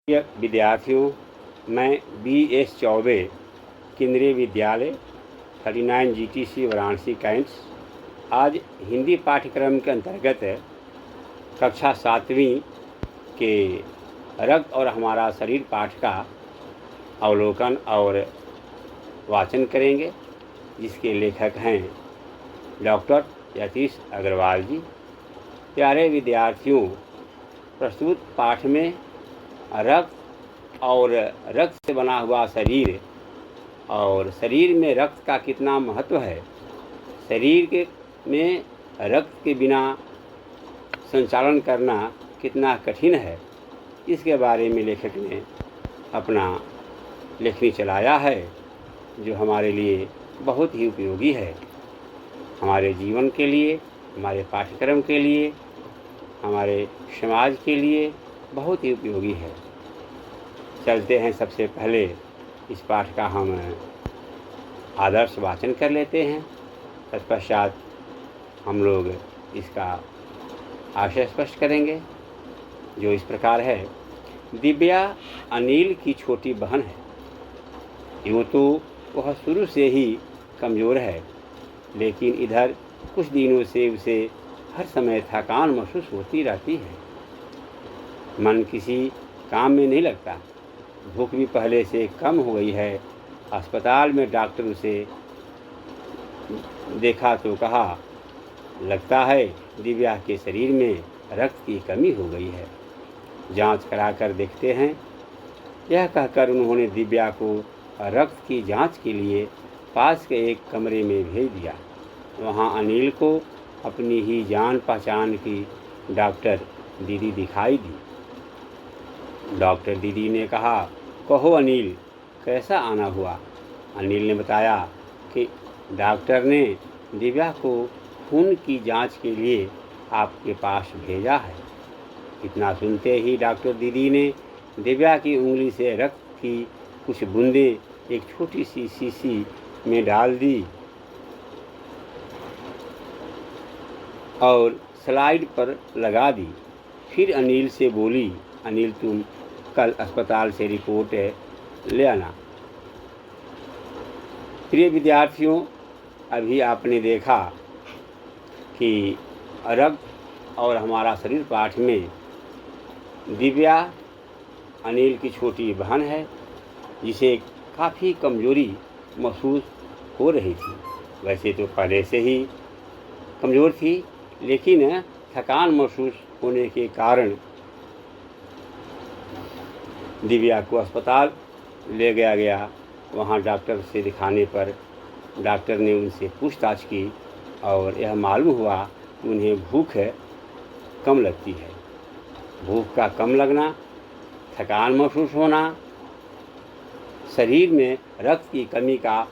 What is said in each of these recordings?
प्रिय विद्यार्थियों, मैं BS चौबे केंद्रीय विद्यालय 39 GTC वाराणसी कैंट्स आज हिंदी पाठ्यक्रम के अंतर्गत कक्षा 7वीं के रक्त और हमारा शरीर पाठ का अवलोकन और वाचन करेंगे, जिसके लेखक हैं डॉक्टर यतीश अग्रवाल जी। प्यारे विद्यार्थियों, प्रस्तुत पाठ में रक्त और रक्त से बना हुआ शरीर और शरीर में रक्त का कितना महत्व है, शरीर में रक्त के बिना संचालन करना कितना कठिन है, इसके बारे में लेखक ने अपना लेखनी चलाया है, जो हमारे लिए बहुत ही उपयोगी है। हमारे जीवन के लिए, हमारे पाठ्यक्रम के लिए, हमारे समाज के लिए बहुत ही उपयोगी है। चलते हैं, सबसे पहले इस पाठ का हम आदर्श वाचन कर लेते हैं। तत्पश्चात हम लोग इसका आशय स्पष्ट करेंगे, जो इस प्रकार है। दिव्या अनिल की छोटी बहन है। यूँ तो वह शुरू से ही कमज़ोर है, लेकिन इधर कुछ दिनों से उसे हर समय थकान महसूस होती रहती है। मन किसी काम में नहीं लगता। भूख भी पहले से कम हो गई है। अस्पताल में डॉक्टर उसे देखा तो कहा, लगता है दिव्या के शरीर में रक्त की कमी हो गई है, जांच कराकर देखते हैं। यह कहकर उन्होंने दिव्या को रक्त की जांच के लिए पास के एक कमरे में भेज दिया। वहां अनिल को अपनी ही जान पहचान की डॉक्टर दीदी दिखाई दी। डॉक्टर दीदी ने कहा, कहो अनिल, कैसा आना हुआ? अनिल ने बताया कि डॉक्टर ने दिव्या को खून की जांच के लिए आपके पास भेजा है। इतना सुनते ही डॉक्टर दीदी ने दिव्या की उंगली से रक्त की कुछ बूंदें एक छोटी सी शीशी में डाल दी और स्लाइड पर लगा दी। फिर अनिल से बोली, अनिल तुम कल अस्पताल से रिपोर्ट ले आना। प्रिय विद्यार्थियों, अभी आपने देखा कि रक्त और हमारा शरीर पाठ में दिव्या अनिल की छोटी बहन है, जिसे काफ़ी कमज़ोरी महसूस हो रही थी। वैसे तो पहले से ही कमज़ोर थी, लेकिन थकान महसूस होने के कारण दिव्या को अस्पताल ले गया। वहाँ डॉक्टर से दिखाने पर डॉक्टर ने उनसे पूछताछ की और यह मालूम हुआ कि उन्हें भूख कम लगती है। भूख का कम लगना, थकान महसूस होना शरीर में रक्त की कमी का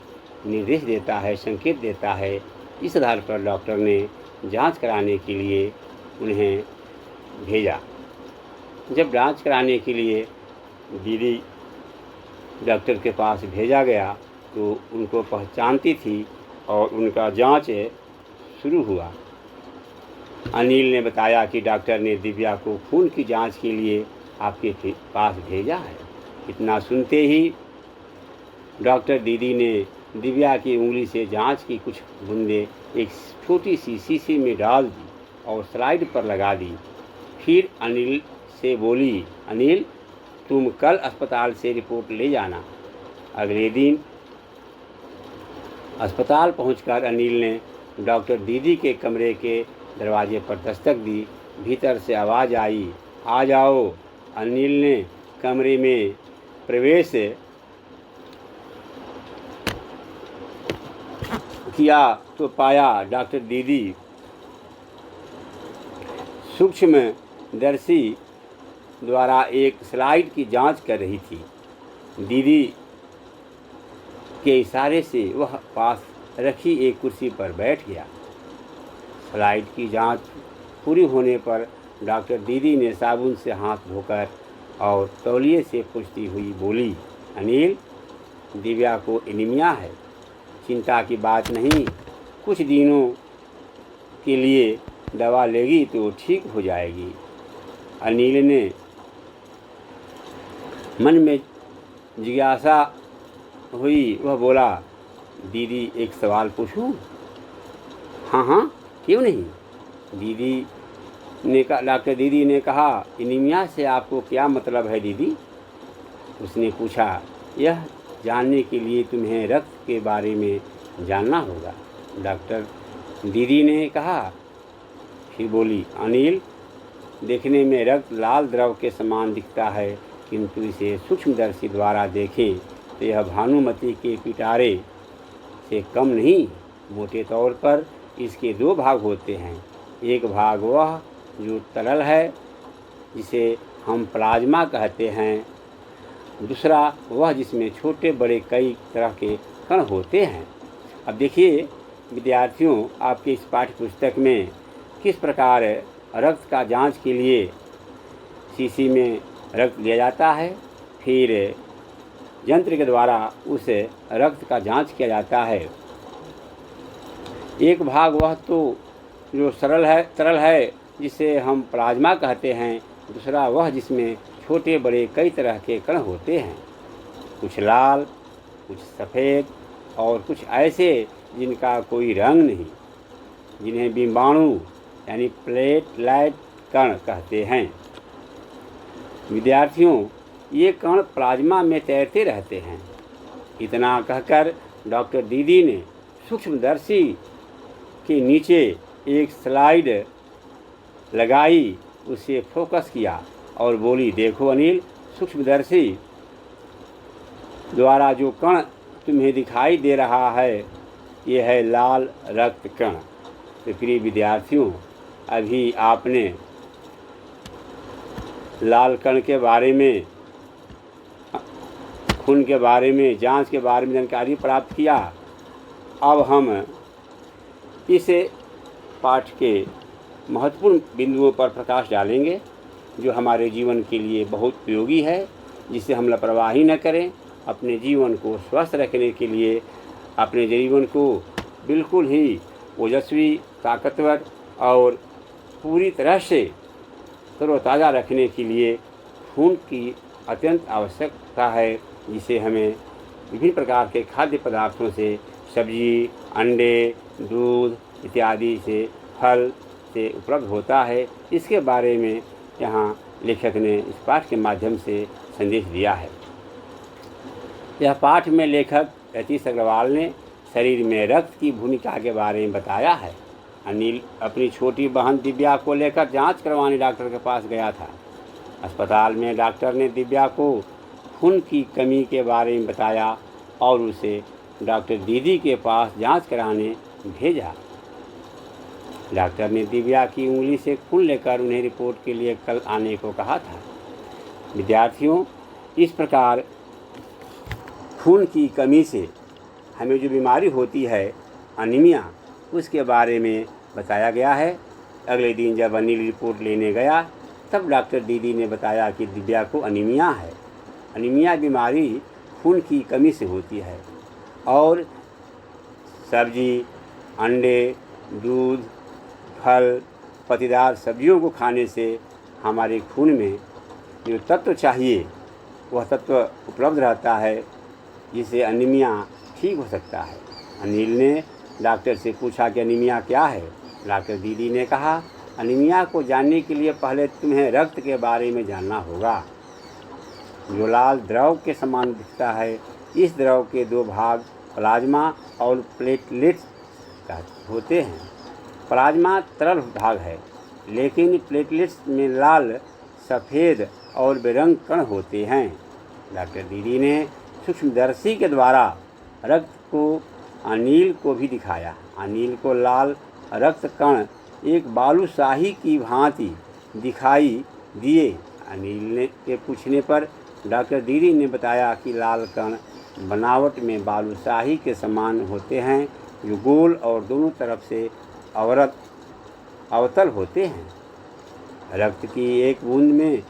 निर्देश देता है, संकेत देता है। इस आधार पर डॉक्टर ने जांच कराने के लिए उन्हें भेजा। जब जांच कराने के लिए दीदी डॉक्टर के पास भेजा गया तो उनको पहचानती थी और उनका जांच शुरू हुआ। अनिल ने बताया कि डॉक्टर ने दिव्या को खून की जांच के लिए आपके पास भेजा है। इतना सुनते ही डॉक्टर दीदी ने दिव्या की उंगली से जांच की कुछ बूंदें एक छोटी सी शीशी में डाल दी और स्लाइड पर लगा दी। फिर अनिल से बोली, अनिल तुम कल अस्पताल से रिपोर्ट ले जाना। अगले दिन अस्पताल पहुंचकर अनिल ने डॉक्टर दीदी के कमरे के दरवाजे पर दस्तक दी। भीतर से आवाज़ आई, आ जाओ। अनिल ने कमरे में प्रवेश किया तो पाया डॉक्टर दीदी सूक्ष्मदर्शी द्वारा एक स्लाइड की जांच कर रही थी। दीदी के इशारे से वह पास रखी एक कुर्सी पर बैठ गया। स्लाइड की जांच पूरी होने पर डॉक्टर दीदी ने साबुन से हाथ धोकर और तौलिए से पोंछती हुई बोली, अनिल दिव्या को एनीमिया है, चिंता की बात नहीं, कुछ दिनों के लिए दवा लेगी तो ठीक हो जाएगी। अनिल ने मन में जिज्ञासा हुई। वह बोला, दीदी एक सवाल पूछूं? हाँ हाँ, क्यों नहीं। डॉक्टर दीदी ने कहा, एनीमिया से आपको क्या मतलब है दीदी? उसने पूछा, यह जानने के लिए तुम्हें रक्त के बारे में जानना होगा। डॉक्टर दीदी ने कहा, फिर बोली, अनिल, देखने में रक्त लाल द्रव के समान दिखता है, किंतु इसे सूक्ष्मदर्शी द्वारा देखें तो यह भानुमति के पिटारे से कम नहीं। मोटे तौर पर इसके दो भाग होते हैं। एक भाग वह जो तरल है, जिसे हम प्लाज्मा कहते हैं। दूसरा वह जिसमें छोटे बड़े कई तरह के कण होते हैं। अब देखिए विद्यार्थियों, आपके इस पाठ्य पुस्तक में किस प्रकार रक्त का जांच के लिए शीशी में रक्त लिया जाता है, फिर यंत्र के द्वारा उस रक्त का जांच किया जाता है। एक भाग वह तो जो तरल है जिसे हम प्लाज्मा कहते हैं। दूसरा वह जिसमें छोटे बड़े कई तरह के कण होते हैं, कुछ लाल, कुछ सफ़ेद और कुछ ऐसे जिनका कोई रंग नहीं, जिन्हें बिंबाणु यानी प्लेटलेट कण कहते हैं। विद्यार्थियों, ये कण प्लाज्मा में तैरते रहते हैं। इतना कहकर डॉक्टर दीदी ने सूक्ष्मदर्शी के नीचे एक स्लाइड लगाई, उसे फोकस किया और बोली, देखो अनिल, सूक्ष्मदर्शी द्वारा जो कण तुम्हें दिखाई दे रहा है, ये है लाल रक्त कण। तो प्रिय विद्यार्थियों, अभी आपने लाल कण के बारे में, खून के बारे में, जांच के बारे में जानकारी प्राप्त किया। अब हम इस पाठ के महत्वपूर्ण बिंदुओं पर प्रकाश डालेंगे जो हमारे जीवन के लिए बहुत उपयोगी है, जिससे हम लापरवाही न करें। अपने जीवन को स्वस्थ रखने के लिए, अपने जीवन को बिल्कुल ही ओजस्वी, ताकतवर और पूरी तरह से तरोताज़ा रखने के लिए खून की अत्यंत आवश्यकता है, जिसे हमें विभिन्न प्रकार के खाद्य पदार्थों से, सब्जी, अंडे, दूध इत्यादि से, फल से उपलब्ध होता है। इसके बारे में यहाँ लेखक ने इस पाठ के माध्यम से संदेश दिया है। यह पाठ में लेखक यतीश अग्रवाल ने शरीर में रक्त की भूमिका के बारे में बताया है। अनिल अपनी छोटी बहन दिव्या को लेकर जांच करवाने डॉक्टर के पास गया था। अस्पताल में डॉक्टर ने दिव्या को खून की कमी के बारे में बताया और उसे डॉक्टर दीदी के पास जांच कराने भेजा। डॉक्टर ने दिव्या की उंगली से खून लेकर उन्हें रिपोर्ट के लिए कल आने को कहा था। विद्यार्थियों, इस प्रकार खून की कमी से हमें जो बीमारी होती है, अनीमिया, उसके बारे में बताया गया है। अगले दिन जब अनिल रिपोर्ट लेने गया, तब डॉक्टर दीदी ने बताया कि दिव्या को अनीमिया है। अनीमिया बीमारी खून की कमी से होती है और सब्जी, अंडे, दूध, फल, पत्तेदार सब्जियों को खाने से हमारे खून में जो तत्व चाहिए वह तत्व उपलब्ध रहता है, जिससे अनीमिया ठीक हो सकता है। अनिल ने डॉक्टर से पूछा कि अनीमिया क्या है। डॉक्टर दीदी ने कहा, अनीमिया को जानने के लिए पहले तुम्हें रक्त के बारे में जानना होगा, जो लाल द्रव के समान दिखता है। इस द्रव के दो भाग प्लाज्मा और प्लेटलेट्स होते हैं। प्लाज्मा तरल भाग है, लेकिन प्लेटलेट्स में लाल, सफ़ेद और बेरंग कण होते हैं। डॉक्टर दीदी ने सूक्ष्मदर्शी के द्वारा रक्त को अनिल को भी दिखाया। अनिल को लाल रक्त कण एक बालूशाही की भांति दिखाई दिए। अनिल के पूछने पर डॉक्टर दीदी ने बताया कि लाल कण बनावट में बालूशाही के समान होते हैं, जो गोल और दोनों तरफ से अवतल होते हैं। रक्त की एक बूंद में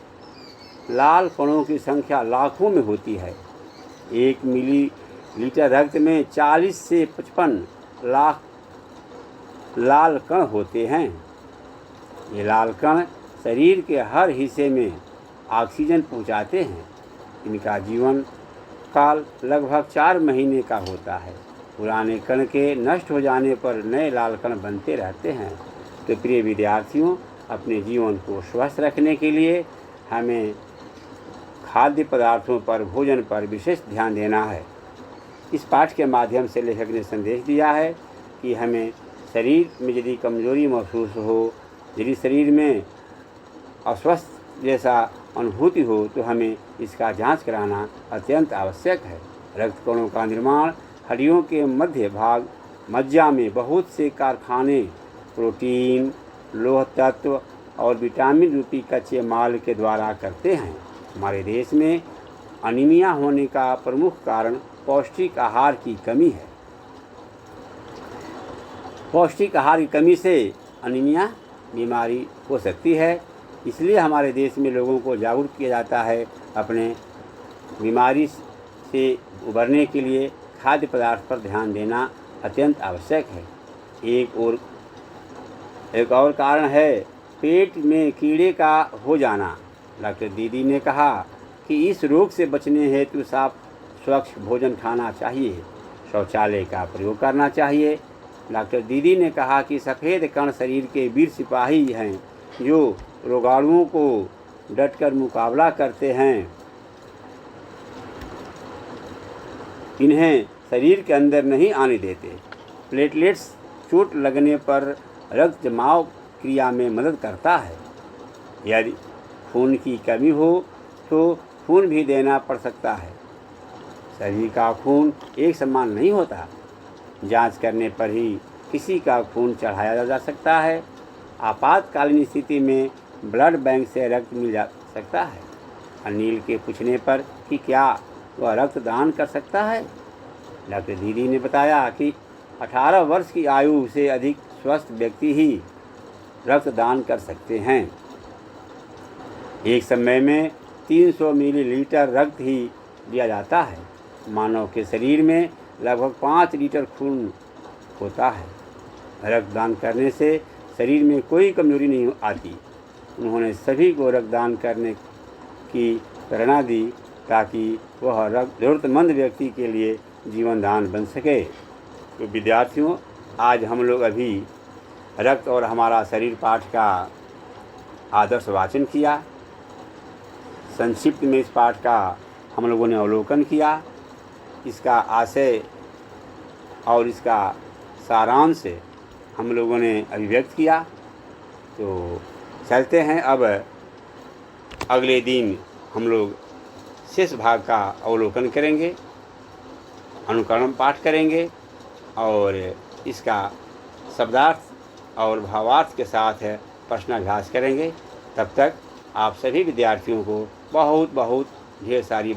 लाल कणों की संख्या लाखों में होती है। 1 मिलीलीटर रक्त में 40 से 55 लाख लाल कण होते हैं। ये लाल कण शरीर के हर हिस्से में ऑक्सीजन पहुंचाते हैं। इनका जीवन काल लगभग 4 महीने का होता है। पुराने कण के नष्ट हो जाने पर नए लाल कण बनते रहते हैं। तो प्रिय विद्यार्थियों, अपने जीवन को स्वस्थ रखने के लिए हमें खाद्य पदार्थों पर, भोजन पर विशेष ध्यान देना है। इस पाठ के माध्यम से लेखक ने संदेश दिया है कि हमें शरीर में यदि कमजोरी महसूस हो, यदि शरीर में अस्वस्थ जैसा अनुभूति हो, तो हमें इसका जांच कराना अत्यंत आवश्यक है। रक्त कणों का निर्माण हड्डियों के मध्य भाग मज्जा में बहुत से कारखाने प्रोटीन, लौह तत्व और विटामिन रूपी कच्चे माल के द्वारा करते हैं। हमारे देश में अनीमिया होने का प्रमुख कारण पौष्टिक आहार की कमी है। पौष्टिक आहार की कमी से अनीमिया बीमारी हो सकती है। इसलिए हमारे देश में लोगों को जागरूक किया जाता है। अपने बीमारी से उबरने के लिए खाद्य पदार्थ पर ध्यान देना अत्यंत आवश्यक है। एक और कारण है पेट में कीड़े का हो जाना। डॉक्टर दीदी ने कहा कि इस रोग से बचने हेतु साफ स्वच्छ भोजन खाना चाहिए, शौचालय का प्रयोग करना चाहिए। डॉक्टर दीदी ने कहा कि सफ़ेद कण शरीर के वीर सिपाही हैं जो रोगाणुओं को डटकर मुकाबला करते हैं। इन्हें शरीर के अंदर नहीं आने देते। प्लेटलेट्स चोट लगने पर रक्त जमाव क्रिया में मदद करता है। यदि खून की कमी हो तो खून भी देना पड़ सकता है। शरीर का खून एक समान नहीं होता। जांच करने पर ही किसी का खून चढ़ाया जा सकता है। आपातकालीन स्थिति में ब्लड बैंक से रक्त मिल जा सकता है। अनिल के पूछने पर कि क्या वह रक्तदान कर सकता है, डॉक्टर दीदी ने बताया कि 18 वर्ष की आयु से अधिक स्वस्थ व्यक्ति ही रक्तदान कर सकते हैं। एक समय में 300 मिलीलीटर रक्त ही दिया जाता है। मानव के शरीर में लगभग 5 लीटर खून होता है। रक्तदान करने से शरीर में कोई कमजोरी नहीं आती। उन्होंने सभी को रक्तदान करने की प्रेरणा दी ताकि वह ज़रूरतमंद व्यक्ति के लिए जीवन दान बन सके। तो विद्यार्थियों, आज हम लोग अभी रक्त और हमारा शरीर पाठ का आदर्श वाचन किया। संक्षिप्त में इस पाठ का हम लोगों ने अवलोकन किया। इसका आशय और इसका सारांश हम लोगों ने अभिव्यक्त किया। तो चलते हैं, अब अगले दिन हम लोग शेष भाग का अवलोकन करेंगे, अनुकरण पाठ करेंगे और इसका शब्दार्थ और भावार्थ के साथ प्रश्नाभ्यास करेंगे। तब तक आप सभी विद्यार्थियों को बहुत बहुत ढेर सारी